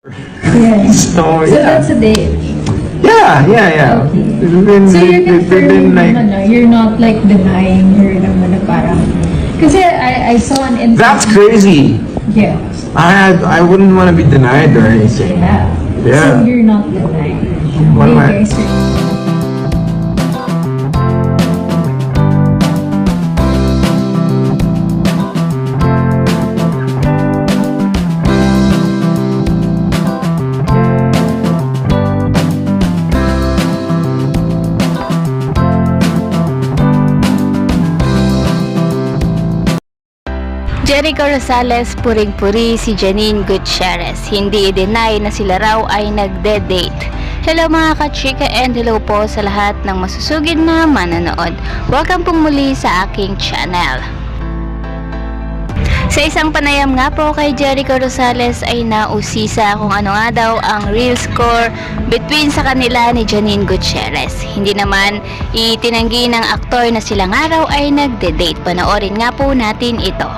Yes. So, So yeah. that's a date. Yeah. Okay. They've So you're been confirming like, naman, no? You're not like denying her naman na parang... Kasi I saw an instance... that's crazy. Yeah. I wouldn't want to be denied or anything. Yeah. Yeah. So you're not denying. What am Okay, I- guys, Jericho Rosales, puring-puri si Janine Gutierrez. Hindi i-deny na sila raw ay nagde-date. Hello mga ka-chika and hello po sa lahat ng masusugid na manonood. Welcome pong muli sa aking channel. Sa isang panayam nga po kay Jericho Rosales ay nausisa kung ano nga daw ang real score between sa kanila ni Janine Gutierrez. Hindi naman itinanggi ng aktor na sila nga raw ay nagde-date. Panoorin nga po natin ito.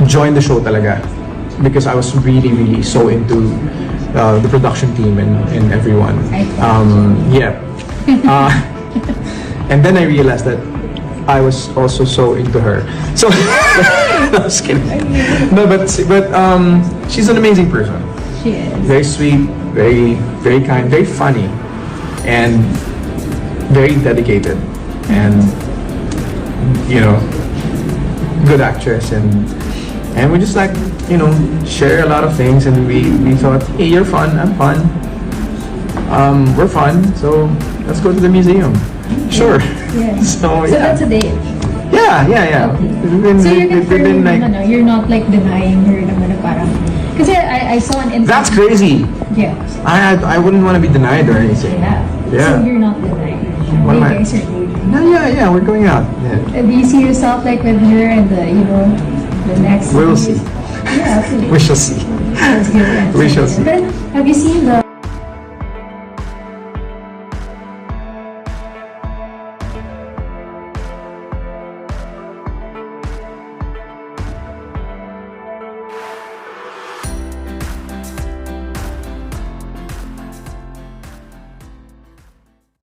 Join the show talaga because I was really so into the production team and everyone. Yeah. And then I realized that I was also so into her. So no, I was kidding. No, but she's an amazing person. she is. Very sweet, very kind, very funny, and very dedicated, and good actress, and we just like share a lot of things, and we thought, hey, you're fun, I'm fun, we're fun, so let's go to the museum. Sure. Yes. So So yeah. that's a date. Yeah. Okay. They've So you're been confirming like, naman, no? You're not like denying her naman na parang... Kasi I saw an instance... that's crazy. Yeah. I wouldn't want to be denied or anything. Yeah. Yeah. So you're not denying. What am I- You guys are dating. Yeah, we're going out. Yeah. Do you see yourself like with her and the next... We'll see. Yeah, absolutely. We shall see. That's good. We shall see. But have you seen the